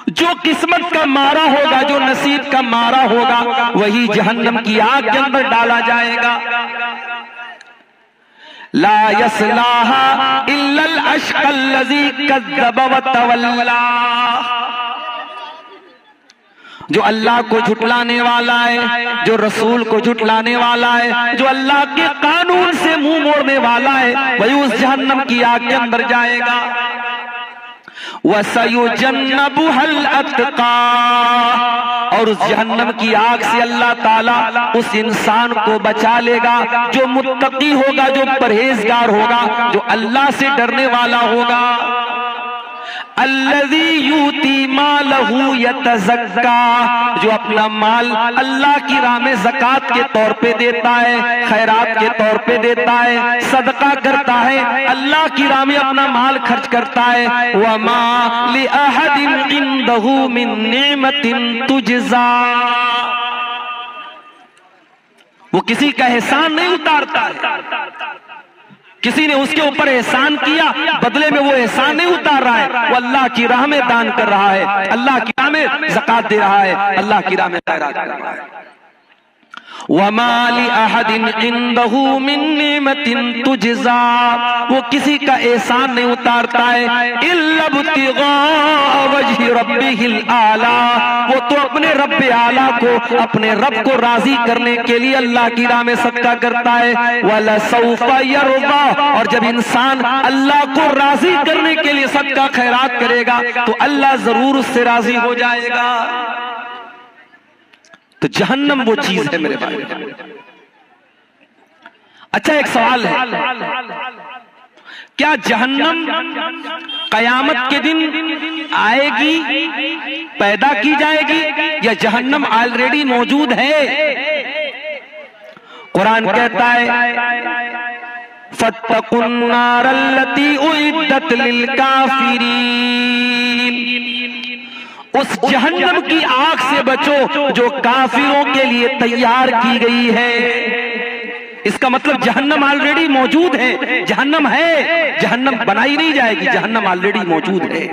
جو قسمت کا مارا ہوگا، جو نصیب کا مارا ہوگا، وہی جہنم کی آگ کے اندر ڈالا جائے گا۔ لا یصلاھا الا الاشقی الذی کذب وتولی، جو اللہ کو جھٹلانے والا ہے، جو رسول کو جھٹلانے والا ہے، جو اللہ کے قانون سے منہ موڑنے والا ہے، وہی اس جہنم کی آگ کے اندر جائے گا۔ وَسَيُجَنَّبُهَا الْأَتْقَى، اور اس جہنم کی آگ سے اللہ تعالیٰ اس انسان کو بچا لے گا جو متقی ہوگا، جو پرہیزگار ہوگا، جو اللہ سے ڈرنے والا ہوگا۔ الذی یؤتی مالہ یتزکا، جو اپنا مال اللہ کی راہ میں زکوٰۃ کے طور پہ دیتا ہے، خیرات کے طور پہ دیتا ہے، صدقہ کرتا ہے، اللہ کی راہ میں اپنا مال خرچ کرتا ہے۔ وما لأحد عنده من نعمت تجزا، وہ کسی کا احسان نہیں اتارتا ہے، کسی نے اس کے اوپر احسان کیا، بدلے میں وہ احسان نہیں اتار رہا ہے، وہ اللہ کی راہ میں دان کر رہا ہے، اللہ کی راہ میں زکوٰۃ دے رہا ہے، اللہ کی راہ میں خیرات کر رہا ہے۔ وَمَا لِأَحَدٍ عِندَهُ مِن نِعْمَةٍ تُجْزَىٰ، وہ کسی کا احسان نہیں اتارتا ہے، إِلَّا ابْتِغَاءَ وَجْهِ رَبِّهِ الْأَعْلَىٰ، وہ تو اپنے رب اعلیٰ کو، اپنے رب کو راضی کرنے کے لیے اللہ کی راہ میں صدقہ کرتا ہے۔ وَلَسَوْفَ يَرْضَىٰ، اور جب انسان اللہ کو راضی کرنے کے لیے صدقہ خیرات کرے گا تو اللہ ضرور اس سے راضی ہو جائے گا۔ تو جہنم وہ چیز ہے میرے بھائی۔ اچھا ایک سوال ہے، کیا جہنم قیامت کے دن آئے گی، پیدا کی جائے گی، یا جہنم آلریڈی موجود ہے؟ قرآن کہتا ہے فَاتَّقُوا النَّارَ الَّتِي أُعِدَّتْ لِلْكَافِرِينَ، اس جہنم کی آگ سے بچو جو کافروں کے لیے تیار کی گئی ہے۔ اس کا مطلب جہنم آلریڈی موجود ہے، جہنم ہے، جہنم بنائی نہیں جائے گی، جہنم آلریڈی موجود ہے۔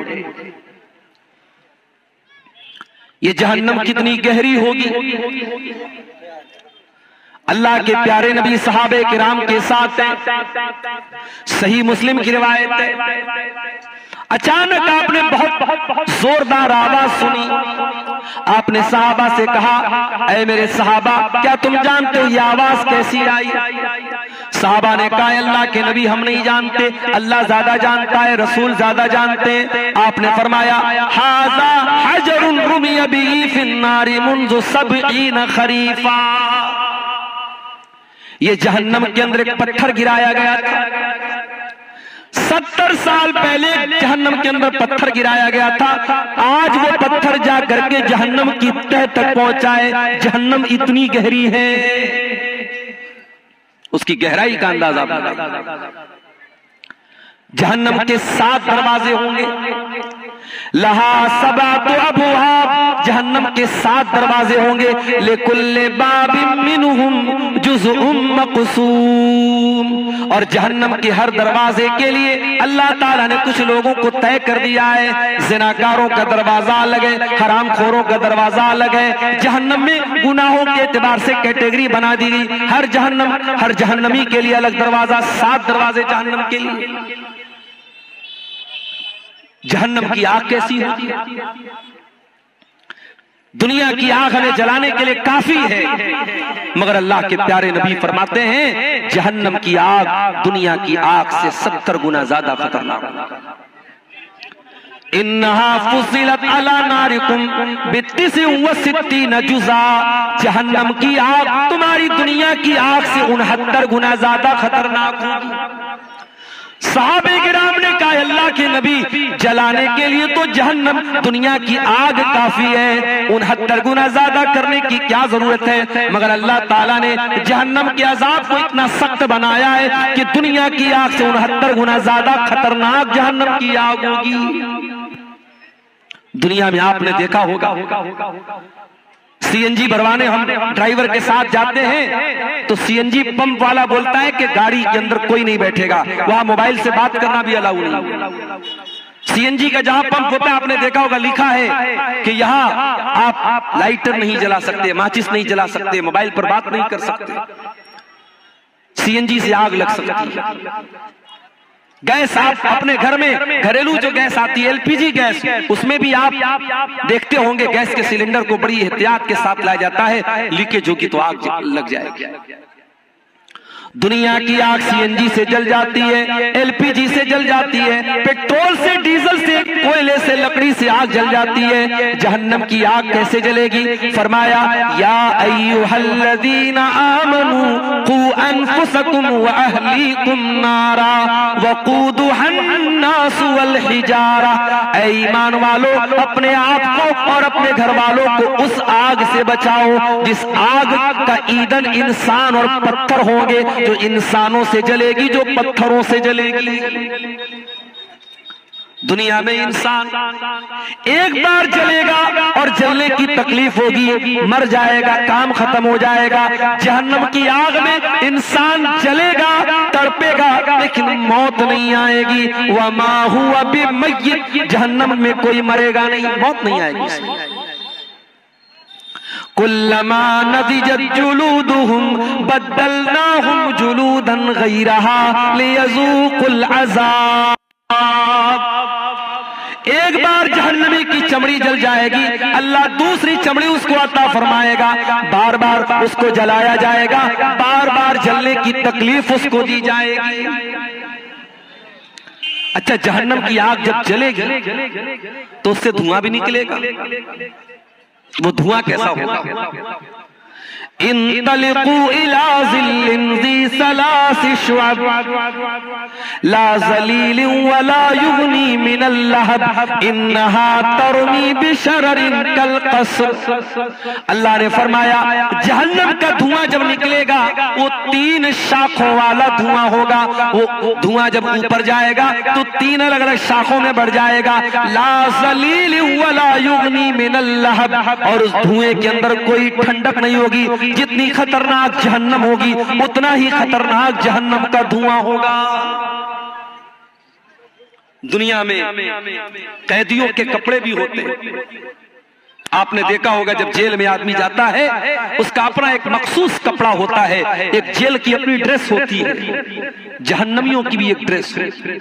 یہ جہنم کتنی گہری ہوگی؟ اللہ کے پیارے نبی صحابہ کرام کے ساتھ صحیح مسلم کی روایت ہے، اچانک آپ نے بہت زوردار آواز سنی، آپ نے صحابہ سے کہا اے میرے صحابہ کیا تم جانتے ہو یہ آواز کیسی آئی؟ صحابہ نے کہا اللہ کے نبی ہم نہیں جانتے، اللہ زیادہ جانتا ہے، رسول زیادہ جانتے ہیں۔ آپ نے فرمایا ھذا حجر رمی بہ فی النار منذ 70 خریفا، یہ جہنم کے اندر ایک پتھر گرایا گیا تھا، 70 سال پہلے جہنم کے اندر پتھر گرایا گیا تھا، آج وہ پتھر جا کر کے جہنم کی تہ تک پہنچا ہے۔ جہنم اتنی گہری ہے، اس کی گہرائی کا اندازہ جہنم کے 7 دروازے ہوں گے، لہا 7 ابواب، جہنم کے 7 دروازے ہوں گے، لکل باب منہم جزء مقسوم، اور جہنم کے ہر دروازے کے لیے اللہ تعالیٰ نے کچھ لوگوں کو طے کر دیا ہے۔ زناکاروں کا دروازہ الگ ہے، حرام خوروں کا دروازہ الگ ہے، جہنم میں گناہوں کے اعتبار سے کیٹیگری بنا دی گئی، ہر جہنمی کے لیے الگ دروازہ، 7 دروازے جہنم کے لیے۔ جہنم کی آگ کیسی ہوتی ہے؟ دنیا کی آگ ہمیں جلانے کے لیے کافی ہے، مگر اللہ کے پیارے نبی فرماتے ہیں جہنم کی آگ دنیا کی آگ سے 70 گنا زیادہ خطرناک۔ انہا فصلت علی نارکم ب69 جزا، جہنم کی آگ تمہاری دنیا کی آگ سے 69 گنا زیادہ خطرناک ہوگی۔ صحابہ کرام نے کہا اللہ کے نبی جلانے کے لیے تو جہنم دنیا کی آگ کافی ہے، 69 گنا زیادہ کرنے کی کیا ضرورت ہے؟ مگر اللہ تعالیٰ نے جہنم کے عذاب کو اتنا سخت بنایا ہے کہ دنیا کی آگ سے 69 گنا زیادہ خطرناک جہنم کی آگ ہوگی۔ دنیا میں آپ نے دیکھا ہوگا سی این جی بھروانے ہم ڈرائیور کے ساتھ جاتے ہیں تو سی این جی پمپ والا بولتا ہے کہ گاڑی کے اندر کوئی نہیں بیٹھے گا، وہاں موبائل سے بات کرنا بھی الاؤ نہیں۔ CNG کا جہاں پمپ ہوتا ہے آپ نے دیکھا ہوگا لکھا ہے کہ یہاں آپ لائٹر نہیں جلا سکتے، ماچس نہیں جلا سکتے، موبائل پر بات نہیں کر سکتے، CNG سے آگ لگ سکتی ہے۔ گیس آپ اپنے گھر میں گھریلو جو گیس آتی ہے LPG گیس، اس میں بھی آپ دیکھتے ہوں گے گیس کے سلنڈر کو بڑی احتیاط کے ساتھ لایا جاتا ہے، لیکیج ہوگی تو آگ لگ جائے گی۔ دنیا کی آگ CNG سے جل جاتی ہے، LPG سے جل جاتی ہے، پیٹرول سے، ڈیزل سے، کوئلے سے، لکڑی سے آگ جل جاتی ہے۔ جہنم کی آگ کیسے جلے گی؟ فرمایا یا ایھا الذین آمنوا قوا انفسکم واہلیکم نارا وقودھا الناس والحجارہ، اے ایمان والو اپنے آپ کو اور اپنے گھر والوں کو اس آگ سے بچاؤ جس آگ کا ایندھن انسان اور پتھر ہوں گے، جو انسانوں سے جلے گی، جو پتھروں سے جلے گی۔ دنیا میں انسان ایک بار جلے گا اور جلنے کی تکلیف ہوگی، مر جائے گا، کام ختم ہو جائے گا۔ جہنم کی آگ میں انسان جلے گا، تڑپے گا، لیکن موت نہیں آئے گی۔ وما ہوا بمیت، جہنم میں کوئی مرے گا نہیں، موت نہیں آئے گی۔ کلما نضجت جلودهم بدلناهم جلودا غیرها لیذوقوا العذاب۔ ایک بار جہنمی کی چمڑی جل جائے گی، اللہ دوسری چمڑی اس کو عطا فرمائے گا، بار بار اس کو جلایا جائے گا، بار بار جلنے کی تکلیف اس کو دی جائے گی۔ اچھا جہنم کی آگ جب جلے گی تو اس سے دھواں بھی نکلے گا، وہ دھواں کیسا ہوگا؟ انطلقوا الى ظل ذی ثلاث شعب لا ظلیل ولا یغنی من اللہب انہا ترمی بشرر کالقصر۔ اللہ نے فرمایا جہنم کا دھواں جب نکلے گا وہ 3 شاخوں والا دھواں ہوگا، وہ دھواں جب اوپر جائے گا تو 3 الگ الگ شاخوں میں بڑھ جائے گا۔ لا ظلیل ولا یغنی من اللہب، اور اس دھوئیں کے اندر کوئی ٹھنڈک نہیں ہوگی۔ جتنی خطرناک جہنم ہوگی اتنا ہی خطرناک جہنم کا دھواں ہوگا۔ دنیا میں قیدیوں کے کپڑے بھی ہوتے ہیں، آپ نے دیکھا ہوگا جب جیل میں آدمی جاتا ہے اس کا اپنا ایک مخصوص کپڑا ہوتا ہے، ایک جیل کی اپنی ڈریس ہوتی ہے، جہنمیوں کی بھی ایک ڈریس ہوتی ہے،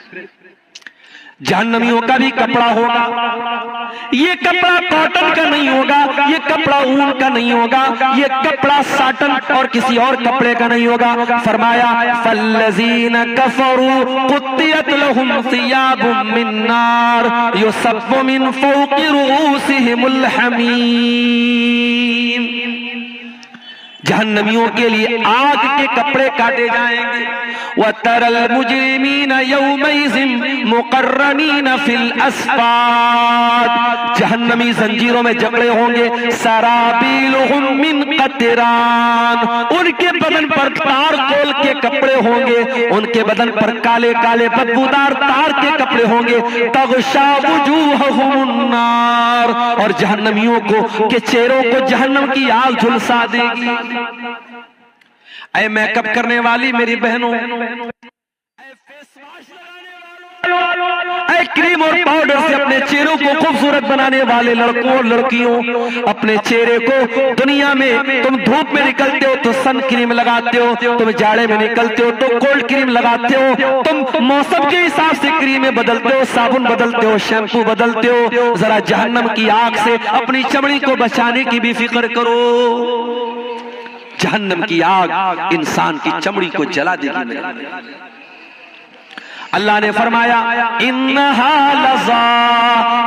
جہنمیوں کا بھی کپڑا ہوگا۔ یہ کپڑا کاٹن کا نہیں ہوگا، یہ کپڑا اون کا نہیں ہوگا، یہ کپڑا ساٹن اور کسی اور کپڑے کا نہیں ہوگا۔ فرمایا فالذین کفروا قطعت لهم ثیاب من نار یصب من فوق رؤوسهم الحمیم۔ جہنمیوں کے لیے آگ کے کپڑے کاٹے جائیں گے۔ وَتَرَى الْمُجْرِمِينَ يَوْمَئِذٍ مُقَرَّنِينَ فِي الْأَصْفَادِ، جہنمی زنجیروں میں جکڑے ہوں گے۔ سَرَابِيلُهُم مِّن قَطِرَانٍ، ان کے بدن پر تار کول کے کپڑے ہوں گے، ان کے بدن پر کالے کالے بدبودار تار کے کپڑے ہوں گے۔ تَغْشَى وُجُوهَهُمُ النَّارُ، اور جہنمیوں کو کے چہروں کو جہنم کی آگ جھلسا دے گی۔ اے میک اپ کرنے والی میری بہنوں، اے کریم اور پاؤڈر سے اپنے چہروں کو خوبصورت بنانے والے لڑکوں اور لڑکیوں، اپنے چہرے کو دنیا میں تم دھوپ میں نکلتے ہو تو سن کریم لگاتے ہو، تم جاڑے میں نکلتے ہو تو کولڈ کریم لگاتے ہو، تم موسم کے حساب سے کریمیں بدلتے ہو، صابن بدلتے ہو، شیمپو بدلتے ہو۔ ذرا جہنم کی آگ سے اپنی چمڑی کو بچانے کی بھی فکر کرو۔ جہنم کی آگ انسان کی چمڑی کو جلا دے گی۔ اللہ نے فرمایا انہا لظا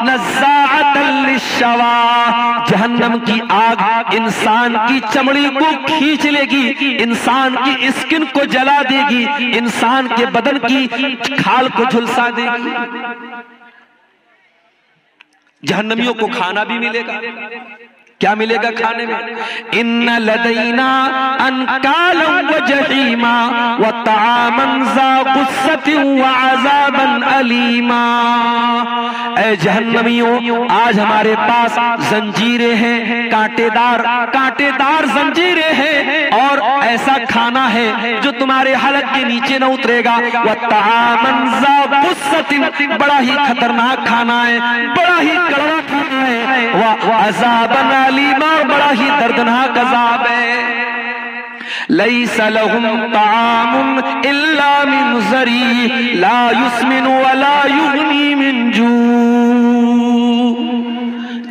نزاعۃ للشوا، جہنم کی آگ انسان کی چمڑی کو کھینچ لے گی، انسان کی اسکن کو جلا دے گی، انسان کے بدن کی کھال کو جھلسا دے گی۔ جہنمیوں کو کھانا بھی ملے گا، کیا ملے گا کھانے میں؟ ان لدینا انکالا وجحیما وطعاما ذا غصۃ وعذابا علیما۔ اے جہنمیوں، آج ہمارے پاس زنجیریں ہیں، کانٹے دار زنجیریں ہیں، اور ایسا کھانا ہے جو تمہارے حلق کے نیچے نہ اترے گا۔ وطعاما ذا غصۃ، بڑا ہی خطرناک کھانا ہے، بڑا ہی کڑوا کھانا ہے، وعذابا علیما، بڑا ہی دردناک عذاب ہے۔ لیس لهم طعام الا من ضریع لا یسمن ولا یغنی من جوع۔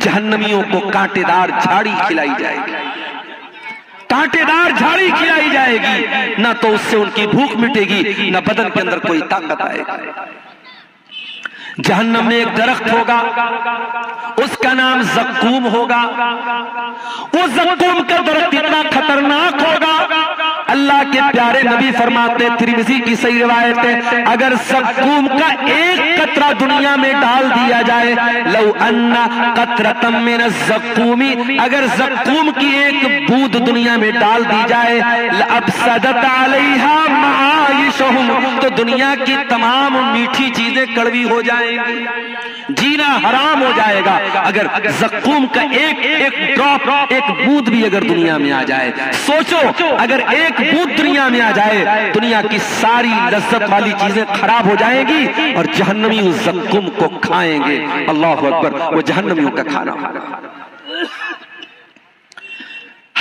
جہنمیوں کو کانٹے دار جھاڑی کھلائی جائے گی، کانٹے دار جھاڑی کھلائی جائے گی، نہ تو اس سے ان کی بھوک مٹے گی، نہ بدن کے اندر کوئی طاقت آئے گی۔ جہنم میں ایک درخت ہوگا، اس کا نام زقوم ہوگا۔ وہ زقوم کا درخت اتنا خطرناک ہوگا، اللہ کے پیارے نبی فرماتے، ترمذی کی صحیح روایت ہے، اگر زقوم کا ایک قطرہ دنیا میں ڈال دیا جائے، لو ان قطرۃ من الزقوم، اگر زقوم کی ایک بوند دنیا میں ڈال دی جائے، لأفسدت علیہا معائشہم، تو دنیا کی تمام میٹھی چیزیں کڑوی ہو جائیں گی، جینا حرام ہو جائے گا۔ اگر زقوم کا ایک ڈراپ، ایک بوند بھی اگر دنیا میں آ جائے، سوچو اگر ایک بوند دنیا میں آ جائے، دنیا کی ساری لذت والی چیزیں خراب ہو جائیں گی، اور جہنمی اس زقوم کو کھائیں گے۔ اللہ اکبر، وہ جہنمیوں کا کھانا ہوگا۔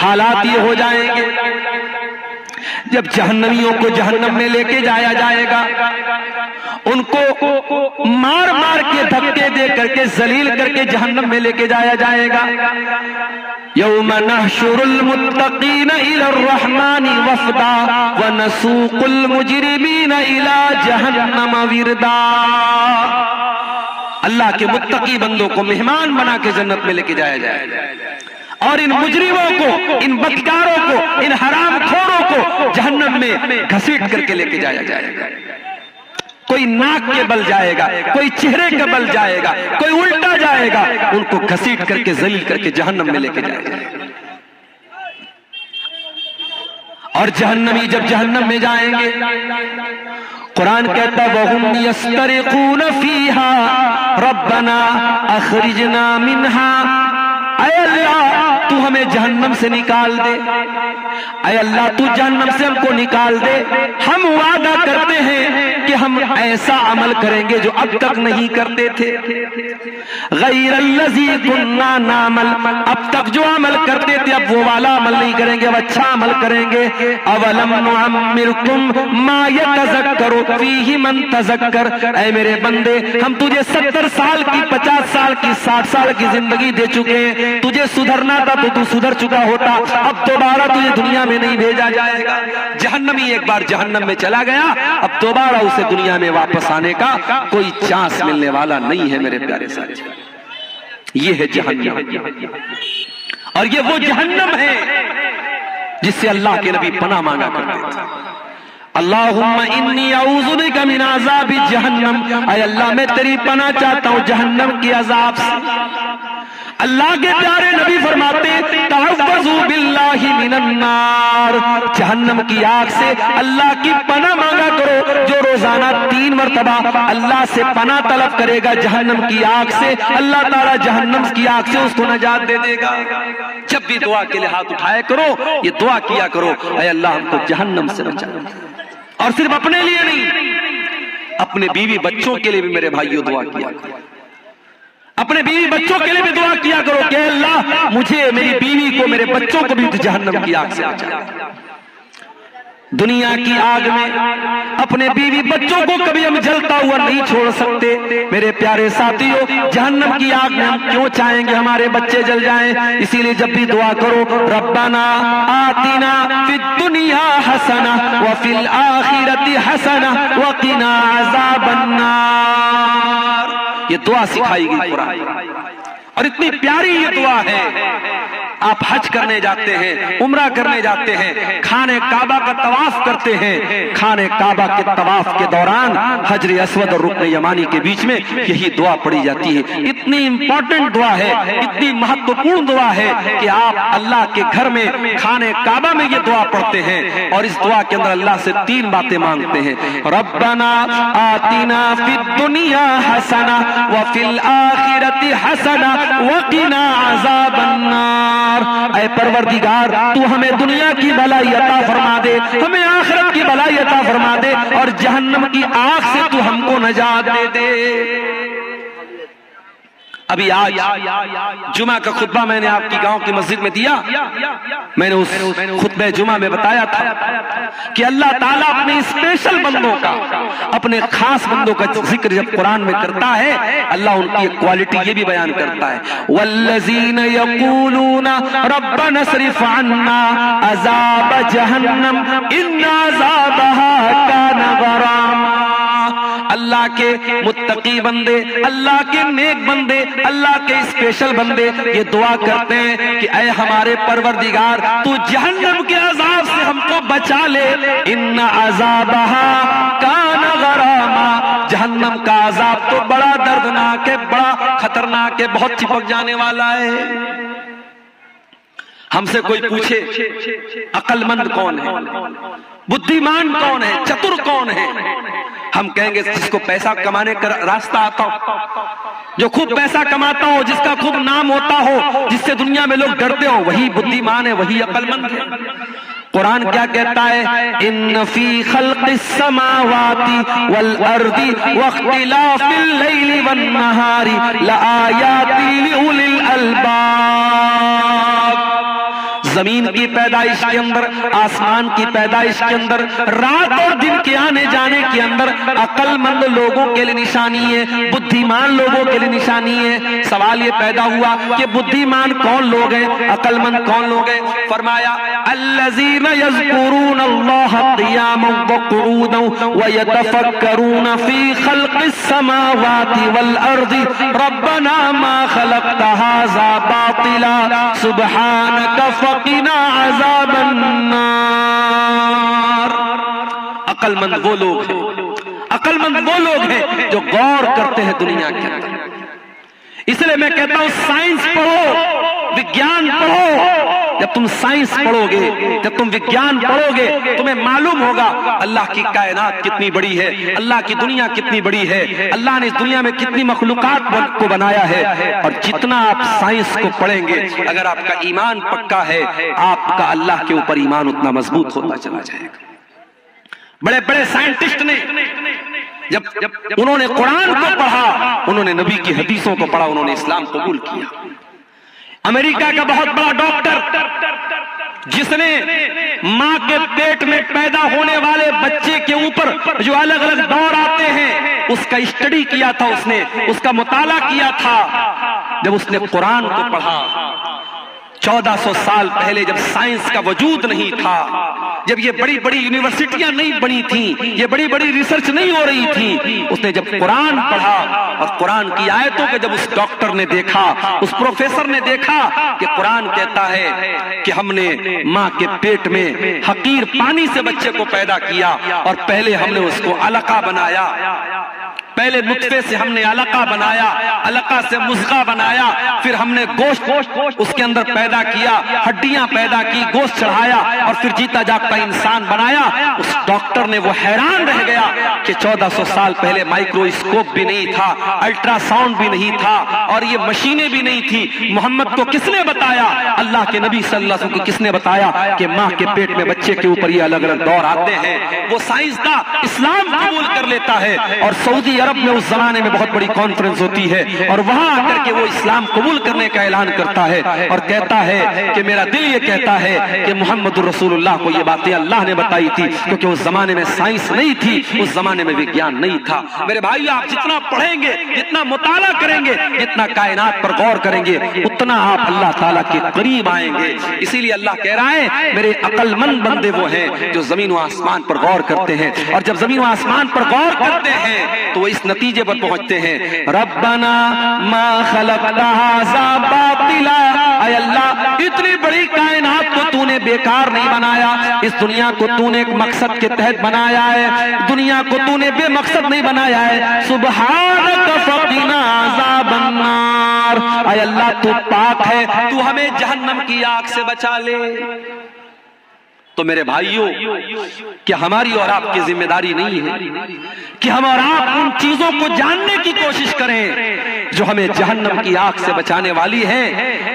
حالات یہ ہو جائیں گے جب جہنمیوں کو جہنم میں لے کے جایا جائے گا، ان کو مار مار کے دھکے دے کر کے ذلیل کر کے جہنم میں لے کے جایا جائے گا۔ یوم نحشر المتقین الی الرحمن وفدا ونسوق المجرمین الی جہنم وردا۔ اللہ کے متقی بندوں کو مہمان بنا کے جنت میں لے کے جایا جائے گا، اور ان مجرموں کو، ان بدکاروں کو، ان حرام خوروں کو جہنم میں گھسیٹ کر کے لے کے جایا جائے گا۔ کوئی ناک کے بل جائے گا، کوئی چہرے کے بل جائے گا، کوئی الٹا جائے گا، ان کو گھسیٹ کر کے ذلیل کر کے جہنم میں لے کے جایا جائے گا۔ اور جہنمی جب جہنم میں جائیں گے، قرآن کہتا وَهُمْ يَسْتَرِقُونَ فِيهَا رَبَّنَا أَخْرِجْنَا مِنْهَا، اے اللہ تو ہمیں جہنم سے نکال دے، اے اللہ تو جہنم سے ہم کو نکال دے، ہم وعدہ کرتے ہیں کہ ہم ایسا عمل کریں گے جو اب تک نہیں کرتے تھے، غیر الذی کنا نعمل، اب تک جو عمل کرتے تھے اب وہ والا عمل نہیں کریں گے، اب اچھا عمل کریں گے۔ اولم نعمرکم ما یتذکر فیہ من تذکر، اے میرے بندے ہم تجھے 70 سال کی، 50 سال کی، 60 سال کی زندگی دے چکے ہیں، تجھے سدھرنا تھا تو تو سدھر چکا ہوتا، اب دوبارہ تجھے دنیا میں نہیں بھیجا جائے گا۔ جہنمی ایک بار جہنم میں چلا گیا، اب دوبارہ اسے دنیا میں واپس آنے کا کوئی چانس ملنے والا نہیں ہے میرے پیارے ساتھی۔ یہ ہے جہنم، اور یہ وہ جہنم ہے جس سے اللہ کے نبی پناہ مانگا کرتے تھے۔ اللہم انی اعوذ بک من عذاب جہنم، اے اللہ میں تیری پناہ چاہتا ہوں جہنم کی عذاب سے۔ اللہ کے پیارے نبی فرماتے تعوذوا باللہ من النار، جہنم کی آگ سے اللہ کی پناہ مانگا کرو۔ جو روزانہ 3 مرتبہ اللہ سے پناہ طلب کرے گا جہنم کی آگ سے، اللہ تعالیٰ جہنم کی آگ سے اس کو نجات دے دے گا۔ جب بھی دعا کے لیے ہاتھ اٹھائے کرو، یہ دعا کیا کرو اے اللہ ہم کو جہنم سے بچا، اور صرف اپنے لیے نہیں، اپنے بیوی بچوں کے لیے بھی میرے بھائیوں دعا کیا کرو، اپنے بیوی بچوں کے لیے بھی دعا کیا کرو کہ اللہ مجھے، میری بیوی کو، میرے بچوں کو بھی جہنم کی آگ سے بچا۔ دنیا کی آگ میں اپنے بیوی بچوں کو کبھی ہم جلتا ہوا نہیں چھوڑ سکتے میرے پیارے ساتھیوں، جہنم کی آگ میں ہم کیوں چاہیں گے ہمارے بچے جل جائیں؟ اسی لیے جب بھی دعا کرو ربنا آتنا فی الدنیا حسنہ وفی الآخرۃ حسنہ وقنا عذاب النار، یہ دعا سکھائی گئی قرآن، اور اتنی پیاری یہ دعا ہے۔ آپ حج کرنے جاتے ہیں، عمرہ کرنے جاتے ہیں، خانہ کعبہ کا طواف کرتے ہیں، خانہ کعبہ کے طواف کے دوران حجر اسود اور رکن یمانی کے بیچ میں یہی دعا پڑھی جاتی ہے۔ اتنی امپورٹنٹ دعا ہے، اتنی مہتوپورن دعا ہے کہ آپ اللہ کے گھر میں خانہ کعبہ میں یہ دعا پڑھتے ہیں اور اس دعا کے اندر اللہ سے 3 باتیں مانگتے ہیں۔ ربنا آتنا فی الدنیا حسنہ وفی الآخرۃ حسنہ وقنا عذاب النار۔ اے پروردگار تو ہمیں دنیا کی بھلائی عطا فرما دے، ہمیں آخرت کی بھلائی عطا فرما دے اور جہنم کی آگ سے تو ہم کو نجات دے دے۔ ابھی آج جمعہ کا خطبہ میں نے آپ کی گاؤں کی مسجد میں دیا، میں نے اس خطبہ جمعہ میں بتایا تھا کہ اللہ تعالیٰ اپنے اسپیشل بندوں کا، اپنے خاص بندوں کا ذکر جب قرآن میں کرتا ہے، اللہ ان کی ایک کوالٹی یہ بھی بیان کرتا ہے، والذین یقولون ربنا اصرف عنا عذاب جہنم ان عذابها کان غراما۔ اللہ کے متقی بندے، اللہ کے نیک بندے، اللہ کے اسپیشل بندے یہ دعا کرتے ہیں کہ اے ہمارے پروردگار تو جہنم کے عذاب سے ہم کو بچا لے، ان عذابها کان غراما، جہنم کا عذاب تو بڑا دردناک ہے، بڑا خطرناک ہے، بہت چپک جانے والا ہے۔ ہم سے کوئی پوچھے عقل مند کون ہے، بدھیمان کون ہے، چتر کون ہے، ہم کہیں گے جس کو پیسہ کمانے کا راستہ آتا ہو، جو خوب پیسہ کماتا ہو، جس کا خوب نام ہوتا ہو، جس سے دنیا میں لوگ ڈرتے ہو، وہی بدھیمان ہے، وہی عقل مند ہے۔ قرآن کیا کہتا ہے؟ ان فی خلق السماوات والارض واختلاف اللیل والنہار لآیات لأولی الالباب۔ زمین کی پیدائش کے اندر، آسمان کی پیدائش کے اندر، رات اور دن کے آنے جانے کے اندر عقل مند لوگوں کے لیے نشانی ہے، بدھیمان لوگوں کے لیے نشانی ہے۔ سوال یہ پیدا ہوا کہ بدھیمان کون لوگ ہیں، عقل مند کون لوگ ہیں؟ فرمایا الذین یذکرون اللہ قیاما وقعودا ویتفکرون فی خلق السماوات والارض ربنا ما خلقت ھذا باطلا سبحانک فقنا عذاب النار۔ عقل مند وہ لوگ ہیں، عقل مند وہ لوگ ہیں جو غور کرتے ہیں دنیا کے اندر۔ اس لیے میں کہتا ہوں سائنس پڑھو، وگیان پڑھو۔ جب تم سائنس پڑھو گے، جب تم وگیان پڑھو گے، تمہیں معلوم ہوگا اللہ کی کائنات کتنی بڑی ہے، اللہ کی دنیا کتنی بڑی ہے، اللہ نے اس دنیا میں کتنی مخلوقات کو بنایا ہے۔ اور جتنا آپ سائنس کو پڑھیں گے، اگر آپ کا ایمان پکا ہے، آپ کا اللہ کے اوپر ایمان اتنا مضبوط ہوتا چلا جائے گا۔ بڑے بڑے سائنٹسٹ نے جب انہوں نے قرآن کو پڑھا، انہوں نے نبی کی حدیثوں کو پڑھا، انہوں نے اسلام قبول کیا۔ امریکہ کا بہت بڑا ڈاکٹر جس نے ماں کے پیٹ میں پیدا ہونے والے بچے کے اوپر جو الگ الگ دور آتے ہیں اس کا اسٹڈی کیا تھا، اس نے اس کا مطالعہ کیا تھا۔ جب اس نے قرآن کو پڑھا، 1400 سال پہلے جب سائنس کا وجود نہیں تھا، جب یہ بڑی بڑی یونیورسٹیاں نہیں بنی تھیں، یہ بڑی بڑی ریسرچ نہیں ہو رہی تھی، اس نے جب قرآن پڑھا اور قرآن کی آیتوں کو جب اس ڈاکٹر نے دیکھا، اس پروفیسر نے دیکھا کہ قرآن کہتا ہے کہ ہم نے ماں کے پیٹ میں حقیر پانی سے بچے کو پیدا کیا اور پہلے ہم نے اس کو علقہ بنایا، پہلے نطفے سے ہم نے علقہ بنایا، علقہ سے مضغہ بنایا، پھر ہم نے گوشت اس کے اندر پیدا کیا، ہڈیاں پیدا کی، گوشت چڑھایا اور پھر جیتا جاگتا انسان بنایا۔ اس ڈاکٹر نے وہ حیران رہ گیا کہ 1400 سال پہلے مائکروسکوپ بھی نہیں تھا، الٹرا ساؤنڈ بھی نہیں تھا اور یہ مشینیں بھی نہیں تھی۔ محمد کو کس نے بتایا؟ اللہ کے نبی صلی اللہ علیہ وسلم کو کس نے بتایا کہ ماں کے پیٹ میں بچے کے اوپر یہ الگ الگ دور آتے ہیں؟ وہ سائنسداں اسلام قبول کر لیتا ہے اور سعودی عرب میں اس زمانے میں بہت بڑی کانفرنس ہوتی ہے اور وہاں آ کر کے وہ اسلام قبول کرنے کا اعلان کرتا ہے اور کہتا ہے کہ میرا دل یہ کہتا ہے کہ محمد رسول اللہ کو یہ باتیں اللہ نے بتائی تھی، کیونکہ اس زمانے میں سائنس نہیں تھی، اس زمانے میں وگیان نہیں تھا۔ میرے بھائی، آپ جتنا پڑھیں گے، جتنا مطالعہ کریں گے، جتنا کائنات پر غور کریں گے، اتنا آپ اللہ تعالیٰ کے قریب آئیں گے۔ اسی لیے اللہ کہہ رہا ہے میرے عقل مند بندے وہ ہیں جو زمین و آسمان پر غور کرتے ہیں، اور جب زمین و آسمان پر غور کرتے ہیں تو وہ اس نتیجے پر پہنچتے ہیں ربنا ما خلقت ھذا باطلا، اے اللہ اتنی اس دنیا کو تو نے ایک مقصد کے تحت بنایا ہے، دنیا کو تو نے بے مقصد نہیں بنایا ہے۔ سبحانک فقنا عذاب النار، اے اللہ تو پاک ہے، تو ہمیں جہنم کی آگ سے بچا لے۔ تو میرے بھائیوں، کیا ہماری اور آپ کی ذمہ داری نہیں ہے کہ ہم اور آپ ان چیزوں کو جاننے کی کوشش کریں جو ہمیں جہنم کی آگ سے بچانے والی ہیں؟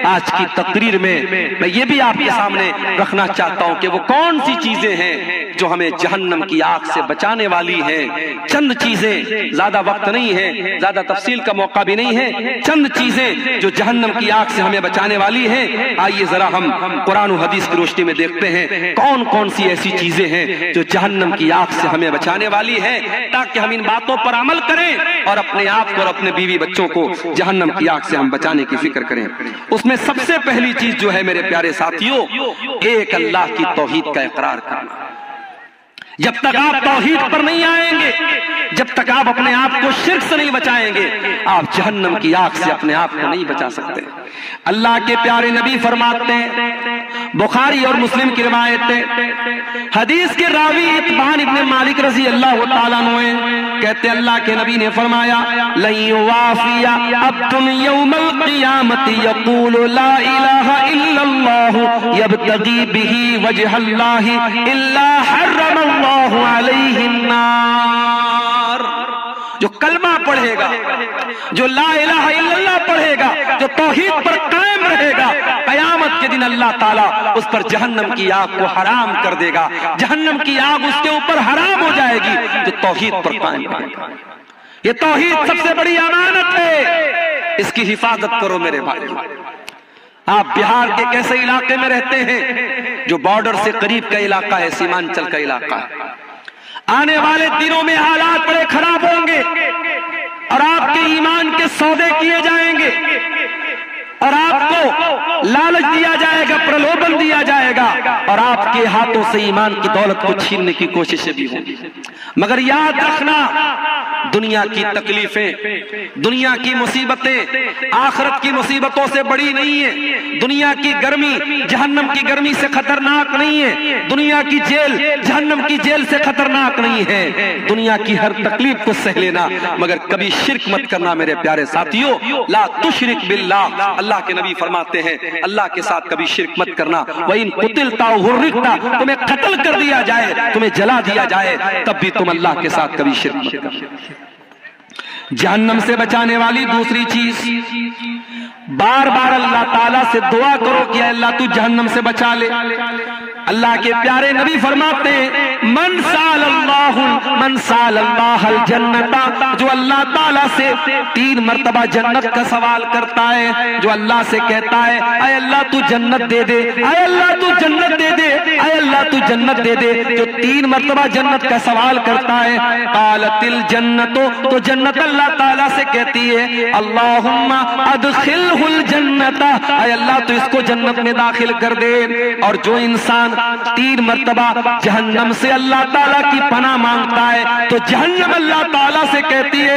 آج کی تقریر میں میں یہ بھی آپ کے سامنے رکھنا چاہتا ہوں کہ وہ کون سی چیزیں ہیں جو ہمیں جہنم کی آگ سے بچانے والی ہیں۔ چند چیزیں، زیادہ وقت نہیں ہے، زیادہ تفصیل کا موقع بھی نہیں ہے، چند چیزیں جو جہنم کی آگ سے ہمیں بچانے والی ہیں۔ آئیے ذرا ہم قرآن و حدیث کی روشنی میں دیکھتے ہیں کون کون سی ایسی چیزیں ہیں جو جہنم کی آگ سے ہمیں بچانے والی ہیں، تاکہ ہم ان باتوں پر عمل کریں اور اپنے آپ کو اور اپنے بیوی بچوں کو جہنم کی آگ سے ہم بچانے کی فکر کریں۔ اس میں سب سے پہلی چیز جو ہے میرے پیارے ساتھیوں، ایک اللہ کی توحید کا اقرار کرنا۔ جب تک آپ توحید پر نہیں آئیں گے، جب تک آپ اپنے آپ کو شرک سے نہیں بچائیں گے، آپ جہنم کی آگ سے اپنے آپ کو نہیں بچا سکتے۔ اللہ کے پیارے نبی فرماتے ہیں، بخاری اور مسلم کی روایت ہے، حدیث کے راوی اتبان ابن مالک رضی اللہ تعالیٰ عنہ کہتے ہیں اللہ کے نبی نے فرمایا لن یوافی عبد یوم القیامت یقول لا الہ الا اللہ یبتغی بہ وجہ اللہ الا حرم اللہ علیہ النار۔ جو کلمہ پڑھے گا، جو لا الہ الا اللہ پڑھے گا، جو توحید پر قائم رہے گا، قیامت کے دن اللہ تعالیٰ اس پر جہنم کی آگ کو حرام کر دے گا، جہنم کی آگ اس کے اوپر حرام ہو جائے گی جو توحید پر قائم رہے گا۔ یہ توحید سب سے بڑی امانت ہے، اس کی حفاظت کرو میرے بھائی۔ آپ بہار کے کیسے علاقے میں رہتے ہیں جو بارڈر سے قریب کا علاقہ ہے، سیمانچل کا علاقہ ہے، آنے والے دنوں میں حالات بڑے خراب ہوں گے اور آپ کے ایمان کے سودے کیے جائیں گے اور آپ کو لالچ دیا جائے گا، پرلوبن دیا جائے گا اور آپ کے ہاتھوں سے ایمان کی دولت کو چھیننے کی کوششیں بھی ہوں گی۔ مگر یاد رکھنا، دنیا کی تکلیفیں، دنیا کی مصیبتیں آخرت کی مصیبتوں سے بڑی نہیں ہیں، دنیا کی گرمی جہنم کی گرمی سے خطرناک نہیں ہے، دنیا کی جیل جہنم کی جیل سے خطرناک نہیں ہے۔ دنیا کی ہر تکلیف کو سہ لینا، مگر کبھی شرک مت کرنا میرے پیارے ساتھیوں۔ لا تشرک باللہ، اللہ کے نبی فرماتے ہیں اللہ کے ساتھ کبھی شرک مت کرنا۔ وَإِن قُتِلْتَ أَوْ حُرِّقْتَ، تمہیں قتل کر دیا جائے، تمہیں جلا دیا جائے، تب بھی تم اللہ کے ساتھ کبھی شرک مت کرنا۔ جہنم سے بچانے والی دوسری چیز، بار بار اللہ تعالیٰ سے دعا کرو کہ اے اللہ تو جہنم سے بچا لے۔ اللہ کے پیارے نبی فرماتے ہیں من سال اللہ الجنت، جو اللہ تعالیٰ سے 3 مرتبہ جنت کا سوال کرتا ہے، جو اللہ سے کہتا ہے اے اللہ تو جنت دے دے، اے اللہ تو جنت دے دے، اے اللہ تو جنت دے دے، جو 3 مرتبہ جنت کا سوال کرتا ہے، قالت الجنت، تو جنت اللہ تعالیٰ سے کہتی ہے اللہم ادخلہ الجنت، اے اللہ تو اس کو جنت میں داخل کر دے۔ اور جو انسان 3 مرتبہ جہنم سے اللہ تعالیٰ کی پناہ مانگتا ہے تو جہنم اللہ تعالیٰ سے کہتی ہے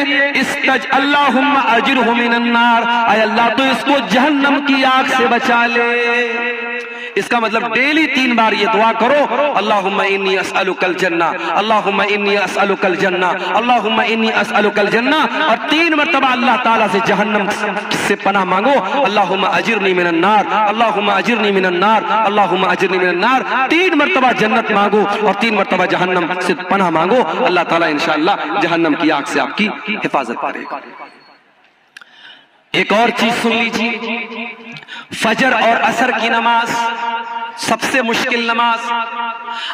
اللہم اجرہ من النار، اے اللہ تو اس کو جہنم کی آگ سے بچا لے۔ اس کا مطلب ڈیلی 3 بار یہ دعا کرو اللہم انی اسألک الجنہ، اللہم انی اسألک الجنہ، اللہم انی اسألک الجنہ، اور 3 مرتبہ اللہ تعالیٰ سے جہنم سے پناہ مانگو اللہم اجرنی من النار، اللہم اجرنی من النار، اللہم اجرنی من النار۔ 3 مرتبہ جنت مانگو اور 3 مرتبہ جہنم سے پناہ مانگو، اللہ تعالیٰ انشاءاللہ جہنم کی آگ سے آپ کی حفاظت کرے گا۔ ایک اور چیز سن لیجیے، فجر اور عصر کی نماز سب سے مشکل نماز۔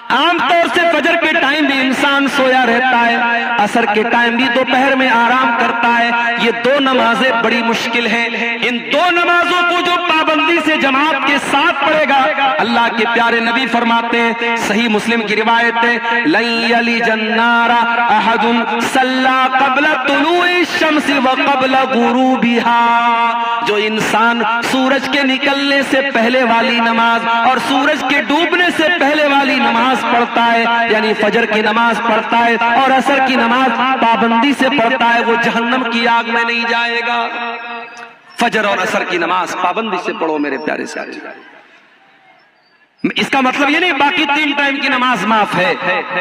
عام طور سے فجر کے ٹائم بھی انسان سویا رہتا ہے، عصر کے ٹائم بھی دوپہر میں آرام کرتا ہے۔ یہ 2 نمازیں بڑی مشکل ہیں۔ ان 2 نمازوں کو جو پابندی سے جماعت کے ساتھ پڑھے گا، اللہ کے پیارے نبی فرماتے ہیں، صحیح مسلم کی روایت ہے لن یلج النار احد صلی قبل طلوع الشمس وقبل غروبها، جو انسان سورج کے نکلنے سے پہلے والی نماز اور سورج کے ڈوبنے سے پہلے والی نماز پڑھتا ہے، یعنی فجر کی نماز پڑھتا ہے اور عصر کی نماز پابندی سے پڑھتا ہے، وہ جہنم کی آگ میں نہیں جائے گا۔ فجر اور عصر کی نماز پابندی سے پڑھو میرے پیارے ساتھی۔ اس کا مطلب یہ نہیں باقی 3 ٹائم کی نماز معاف ہے،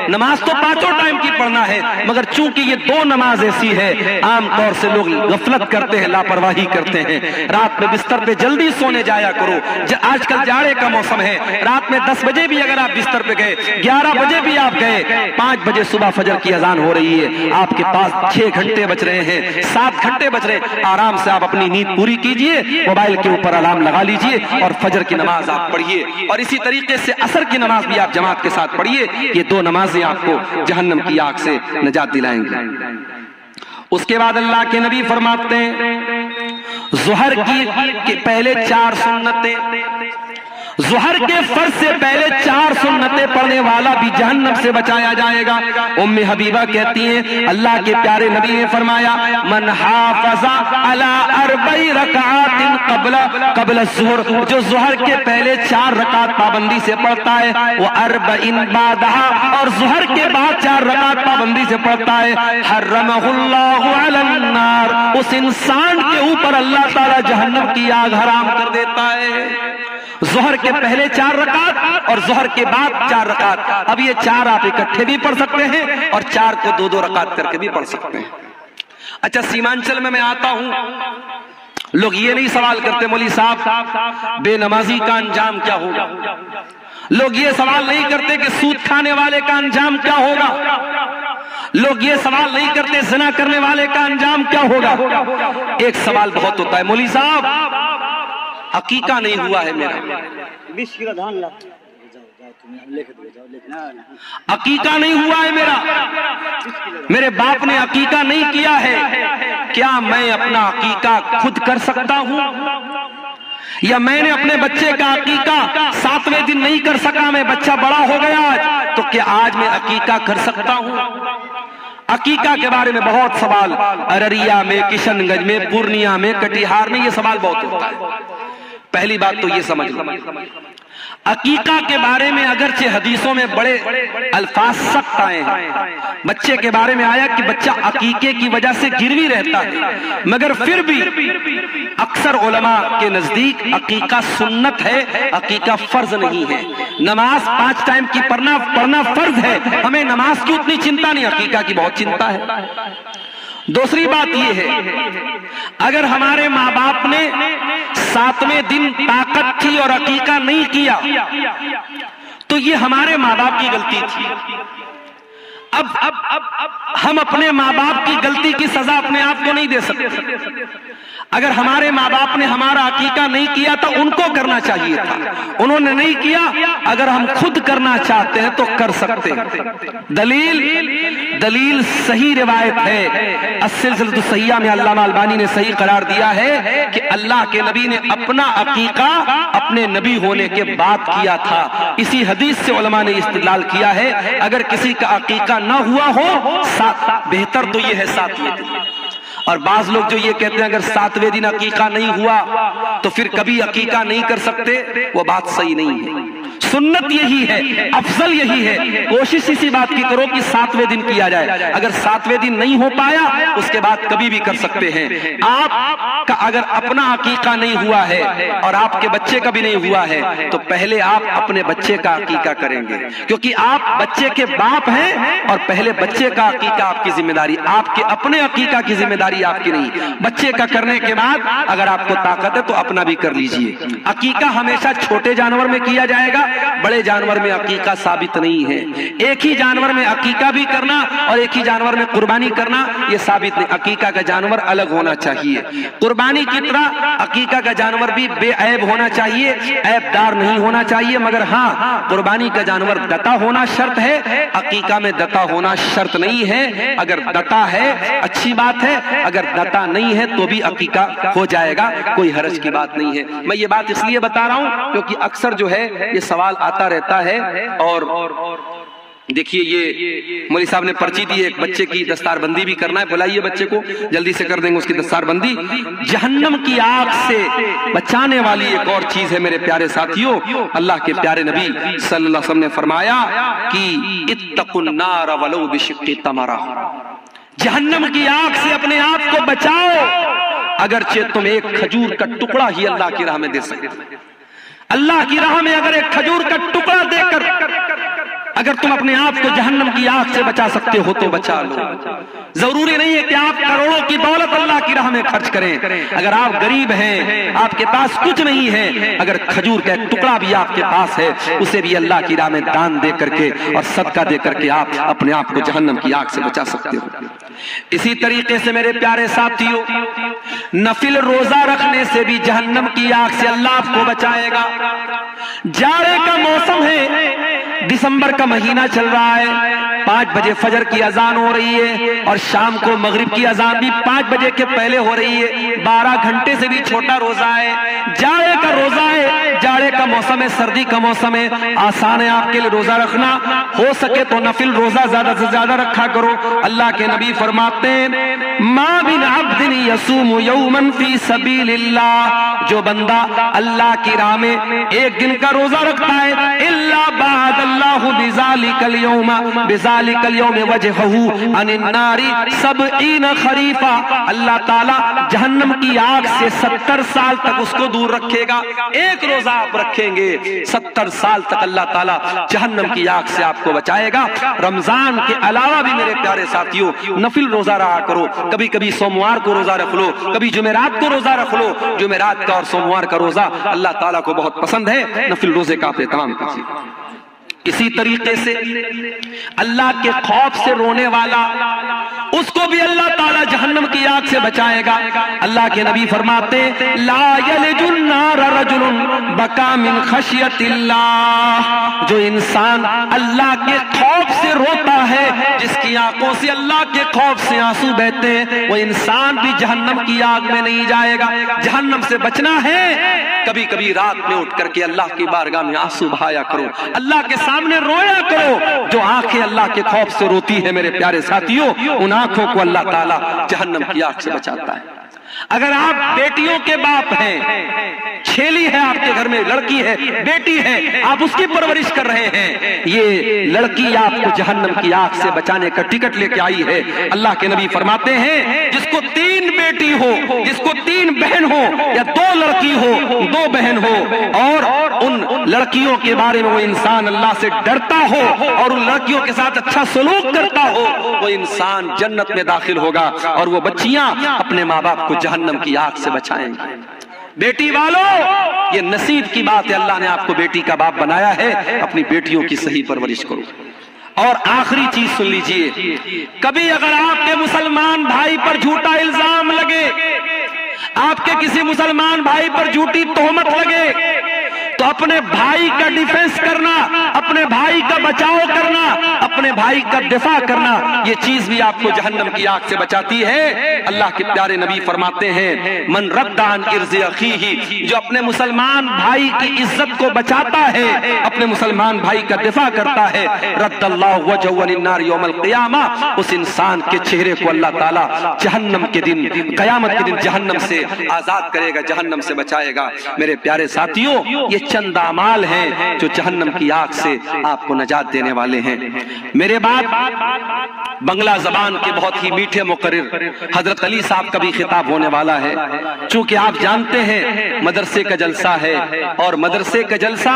نماز تو 5 ٹائم کی پڑھنا ہے، مگر چونکہ یہ 2 نماز ایسی ہے عام طور سے لوگ غفلت کرتے ہیں، لاپرواہی کرتے ہیں۔ رات میں بستر پہ جلدی سونے جایا کرو، آج کل جاڑے کا موسم ہے، رات میں 10 بجے بھی اگر آپ بستر پہ گئے، 11 بجے بھی آپ گئے، 5 بجے صبح فجر کی اذان ہو رہی ہے، آپ کے پاس 6 گھنٹے بچ رہے ہیں، 7 گھنٹے بچ رہے ہیں، آرام سے آپ اپنی نیند پوری کیجئے، موبائل کے اوپر الارم لگا لیجئے اور فجر کی نماز آپ پڑھیے، اور اسی طریقے سے عصر کی نماز بھی آپ جماعت کے ساتھ پڑھیے۔ یہ 2 نمازیں آپ کو جہنم کی آگ سے نجات دلائیں گے۔ اس کے بعد اللہ کے نبی فرماتے ہیں ظہر کی پہلے 4 سنتیں، ظہر کے فرض سے پہلے 4 سنتیں پڑھنے والا بھی جہنم سے بچایا جائے گا۔ ام حبیبہ کہتی ہیں اللہ کے پیارے نبی نے فرمایا من حافظ علی 4 رکعات قبل الظہر، جو ظہر کے پہلے 4 رکعت پابندی سے پڑھتا ہے، وہ 40 بعدها، اور ظہر کے بعد 4 رکعت پابندی سے پڑھتا ہے، حرمہ اللہ علی النار، اس انسان کے اوپر اللہ تعالی جہنم کی آگ حرام کر دیتا ہے۔ ظہر کے پہلے 4 رکعت اور ظہر کے بعد 4 رکعت، اب یہ 4 آپ اکٹھے بھی پڑھ سکتے ہیں اور 4 کو 2 رکعت کر کے بھی پڑھ سکتے ہیں۔ اچھا سیمانچل میں آتا ہوں، لوگ یہ نہیں سوال کرتے مولوی صاحب بے نمازی کا انجام کیا ہوگا، لوگ یہ سوال نہیں کرتے کہ سود کھانے والے کا انجام کیا ہوگا، لوگ یہ سوال نہیں کرتے زنا کرنے والے کا انجام کیا ہوگا۔ ایک سوال بہت ہوتا ہے مولوی صاحب عقیقہ نہیں ہوا ہے میرا، عقیقہ نہیں ہوا ہے میرا، میرے باپ نے عقیقہ نہیں کیا ہے، کیا میں اپنا عقیقہ خود کر سکتا ہوں، یا میں نے اپنے بچے کا عقیقہ 7ویں دن نہیں کر سکا، میں بچہ بڑا ہو گیا آج، تو کیا آج میں عقیقہ کر سکتا ہوں؟ عقیقہ کے بارے میں بہت سوال ارریہ میں، کشن گنج میں، پورنیہ میں، کٹیہار میں یہ سوال بہت ہوتا ہے۔ پہلی بات تو یہ سمجھ لو عقیقہ کے بارے میں اگرچہ حدیثوں میں بڑے الفاظ سخت آئے ہیں، بچے کے بارے میں آیا کہ بچہ عقیقے کی وجہ سے گروی رہتا ہے، مگر پھر بھی اکثر علماء کے نزدیک عقیقہ سنت ہے، عقیقہ فرض نہیں ہے۔ نماز 5 ٹائم کی پڑھنا فرض ہے، ہمیں نماز کی اتنی چنتا نہیں، عقیقہ کی بہت چنتا ہے۔ دوسری بات یہ ہے اگر ہمارے ماں باپ نے 7ویں دن طاقت تھی اور عقیقہ نہیں کیا تو یہ ہمارے ماں باپ کی غلطی تھی۔ اب ہم اپنے ماں باپ کی غلطی کی سزا اپنے آپ کو نہیں دے سکتے۔ اگر ہمارے ماں باپ نے ہمارا عقیقہ نہیں کیا تو ان کو کرنا چاہیے تھا، انہوں نے نہیں کیا، اگر ہم خود کرنا چاہتے ہیں تو کر سکتے ہیں۔ دلیل صحیح روایت ہے، السلسلۃ الصحیحہ میں علامہ البانی نے صحیح قرار دیا ہے کہ اللہ کے نبی نے اپنا عقیقہ اپنے نبی ہونے کے بعد کیا تھا۔ اسی حدیث سے علماء نے استدلال کیا ہے اگر کسی کا عقیقہ نہ ہوا ہو بہتر تو یہ ہے 7ویں دن۔ اور بعض لوگ جو یہ کہتے ہیں اگر 7ویں دن عقیقہ نہیں ہوا تو پھر کبھی عقیقہ نہیں کر سکتے، وہ بات صحیح نہیں ہے۔ سنت یہی ہے، افضل یہی ہے، کوشش اسی بات کی کرو کہ 7ویں دن کیا جائے۔ اگر 7ویں دن نہیں ہو پایا اس کے بعد کبھی بھی کر سکتے ہیں۔ آپ کا اگر اپنا عقیقہ نہیں ہوا ہے اور آپ کے بچے کا بھی نہیں ہوا ہے تو پہلے آپ اپنے بچے کا عقیقہ کریں گے، کیونکہ آپ بچے کے باپ ہیں اور پہلے بچے کا عقیقہ آپ کی ذمہ داری، آپ کے اپنے عقیقہ کی ذمہ داری آپ کی نہیں۔ بچے کا کرنے کے بعد اگر آپ کو طاقت ہے تو اپنا بھی کر لیجئے۔ عقیقہ ہمیشہ چھوٹے جانور میں کیا جائے گا، بڑے جانور میں عقیقہ ثابت نہیں ہے۔ ایک ہی جانور میں عقیقہ بھی کرنا اور ایک ہی جانور میں قربانی کرنا یہ ثابت نہیں، عقیقہ کا جانور الگ ہونا چاہیے۔ قربانی کی طرح عقیقہ کا جانور بھی بے عیب ہونا چاہیے، عیب دار نہیں ہونا چاہیے، مگر ہاں قربانی کا جانور دتا ہونا شرط ہے، عقیقہ میں دتا ہونا شرط نہیں ہے۔ اگر دتا ہے اچھی بات ہے، اگر دتا نہیں ہے تو بھی عقیقہ ہو جائے گا، کوئی حرج کی بات نہیں ہے۔ میں یہ بات اس لیے بتا رہا ہوں کیونکہ اکثر جو ہے یہ سوال آتا رہتا ہے۔ اور دیکھیے یہ مولوی صاحب نے پرچی دی، ایک بچے کی دستار بندی بھی کرنا ہے، بلائیے بچے کو، جلدی سے کر دیں گے اس کی دستار بندی۔ جہنم کی آگ سے بچانے والی ایک اور چیز ہے میرے پیارے ساتھیوں، اللہ کے پیارے نبی صلی اللہ علیہ وسلم نے فرمایا کہ اتقوا النار ولو بشق تمرہ، جہنم کی آگ سے اپنے آپ کو بچاؤ اگرچہ تم ایک کھجور کا ٹکڑا ہی اللہ کی راہ میں دے سکتے۔ اللہ کی راہ میں اگر ایک کھجور کا ٹکڑا دے کر اگر تم اپنے آپ کو جہنم کی آگ سے بچا سکتے ہو تو بچا لو. ضروری نہیں ہے کہ آپ کروڑوں کی دولت اللہ کی راہ میں خرچ کریں. اگر آپ غریب ہیں, آپ کے پاس کچھ نہیں ہے, اگر کھجور کا ایک ٹکڑا بھی آپ کے پاس ہے, اسے بھی اللہ کی راہ میں دان دے کر کے اور صدقہ دے کر کے آپ اپنے آپ کو جہنم کی آگ سے بچا سکتے ہو. اسی طریقے سے میرے پیارے ساتھیوں, نفل روزہ رکھنے سے بھی جہنم کی آگ سے اللہ آپ کو بچائے گا. جاڑے کا موسم ہے, دسمبر کا مہینہ چل رہا ہے, 5 بجے فجر کی اذان ہو رہی ہے اور شام کو مغرب کی اذان بھی 5 بجے کے پہلے ہو رہی ہے. 12 گھنٹے سے بھی چھوٹا روزہ ہے, جاڑے کا روزہ ہے, جاڑے کا موسم ہے, سردی کا موسم ہے. آسان ہے آپ کے لیے روزہ رکھنا, ہو سکے تو نفل روزہ زیادہ سے زیادہ رکھا کرو. اللہ کے نبی فرماتے ہیں ما من عبد یصوم یوما فی سبیل اللہ, جو بندہ اللہ کی راہ میں ایک دن کا روزہ رکھتا ہے, الا بعد اللہ بذالک اليوم وجهه عن النار 70 خریفا, اللہ تعالی جہنم کی آگ سے 70 سال تک اس کو دور رکھے گا. ایک روزہ آپ رکھیں گے, 70 سال تک اللہ تعالی جہنم کی آگ سے آپ کو بچائے گا. رمضان کے علاوہ بھی میرے پیارے ساتھیوں نفل روزہ رہا کرو. کبھی کبھی سوموار کو روزہ رکھ لو, کبھی جمعرات کو روزہ رکھ لو. جمعرات کا اور سوموار کا روزہ اللہ تعالیٰ کو بہت پسند ہے. نفل روزے کا آپ اہتمام کیجیے. اسی طریقے سے اللہ کے خوف سے رونے والا, اس کو بھی اللہ تعالیٰ جہنم کی آگ سے بچائے گا. اللہ کے نبی فرماتے لا یلج النار رجل بکا من خشیت اللہ, جو انسان اللہ کے خوف سے روتا ہے, جس کی آنکھوں سے اللہ کے خوف سے آنسو بہتے ہیں, وہ انسان بھی جہنم کی آگ میں نہیں جائے گا. جہنم سے بچنا ہے, کبھی کبھی رات میں اٹھ کر کے اللہ کی بارگاہ میں آنسو بہایا کرو, اللہ کے سامنے رویا کرو. جو آنکھیں اللہ کے خوف سے روتی ہے میرے پیارے ساتھیوں, ان آنکھوں کو اللہ تعالیٰ جہنم کی آگ سے بچاتا ہے. اگر آپ بیٹیوں کے باپ ہیں, چھیلی ہے آپ کے گھر میں, لڑکی ہے, بیٹی ہے, آپ اس کی پرورش کر رہے ہیں, یہ لڑکی آپ کو جہنم کی آگ سے بچانے کا ٹکٹ لے کے آئی ہے. اللہ کے نبی فرماتے ہیں جس کو 3 بیٹی ہو, جس کو 3 بہن ہو, یا 2 لڑکی ہو 2 بہن ہو, اور ان لڑکیوں کے بارے میں وہ انسان اللہ سے ڈرتا ہو اور ان لڑکیوں کے ساتھ اچھا سلوک کرتا ہو, وہ انسان جنت میں داخل ہوگا اور وہ بچیاں اپنے ماں باپ کو جہنم کی آگ سے بچائیں گے. بیٹی والوں, یہ نصیب کی بات ہے, اللہ نے آپ کو بیٹی کا باپ بنایا ہے. اپنی بیٹیوں کی صحیح پرورش کرو. اور آخری چیز سن لیجئے, کبھی اگر آپ کے مسلمان بھائی پر جھوٹا الزام لگے, آپ کے کسی مسلمان بھائی پر جھوٹی تہمت لگے, تو اپنے بھائی کا ڈیفنس کرنا, اپنے بھائی کا بچاؤ کرنا, اپنے بھائی کا دفاع کرنا, یہ چیز بھی آپ کو جہنم کی آگ سے بچاتی ہے. اللہ کے پیارے نبی فرماتے ہیں من رد عن عرض اخیہ, جو اپنے مسلمان بھائی کی عزت کو بچاتا ہے, اپنے مسلمان بھائی کا دفاع کرتا ہے, رد اللہ وجهه عن النار یوم القیامہ, اس انسان کے چہرے کو اللہ تعالی جہنم کے دن, قیامت کے دن جہنم سے آزاد کرے گا, جہنم سے بچائے گا. میرے پیارے ساتھیوں, یہ چند اعمال ہیں جو جہنم کی آگ سے آپ کو نجات دینے والے ہیں. میرے بعد بنگلہ زبان کے بہت ہی میٹھے مقرر حضرت علی صاحب کا بھی خطاب ہونے والا ہے. چونکہ آپ جانتے ہیں مدرسے کا جلسہ ہے, اور مدرسے کا جلسہ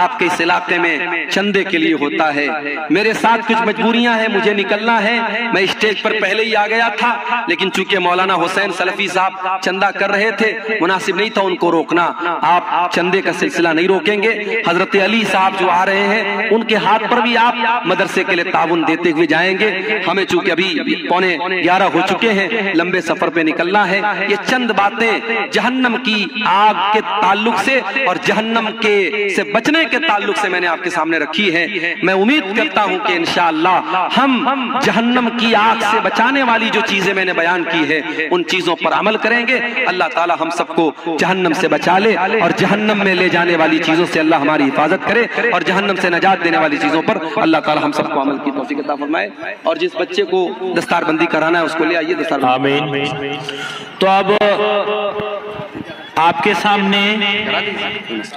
آپ کے اس علاقے میں چندے کے لیے ہوتا ہے. میرے ساتھ کچھ مجبوریاں ہیں, مجھے نکلنا ہے. میں اسٹیج پر پہلے ہی آ گیا تھا, لیکن چونکہ مولانا حسین سلفی صاحب چندہ کر رہے تھے, مناسب نہیں تھا ان کو روکنا. آپ چندے کا سلسلہ نہیں روکیں گے. حضرت علی صاحب جو آ رہے ہیں, ان کے ہاتھ پر بھی آپ مدرسے کے لیے تعاون دیتے ہوئے جائیں گے. ہمیں چونکہ ابھی 11:15 ہو چکے ہیں, لمبے سفر پہ نکلنا ہے. یہ چند باتیں جہنم کی آگ کے تعلق سے اور جہنم سے بچنے کے تعلق سے میں نے آپ کے سامنے رکھی ہے. میں امید کرتا ہوں کہ انشاءاللہ ہم جہنم کی آگ سے بچانے والی جو چیزیں میں نے بیان کی ہے, ان چیزوں پر عمل کریں گے. اللہ تعالی ہم سب کو جہنم سے بچا لے, اور جہنم میں لے جانے والی چیزوں سے اللہ ہماری حفاظت کرے, اور جہنم سے نجات دینے والی چیزوں پر اللہ تعالی ہم سب کو عمل کی توفیق عطا فرمائے. اور جس بچے کو دستار بندی کرانا ہے اس کو لے آئیے دستار بندی. آمین. تو اب آپ کے سامنے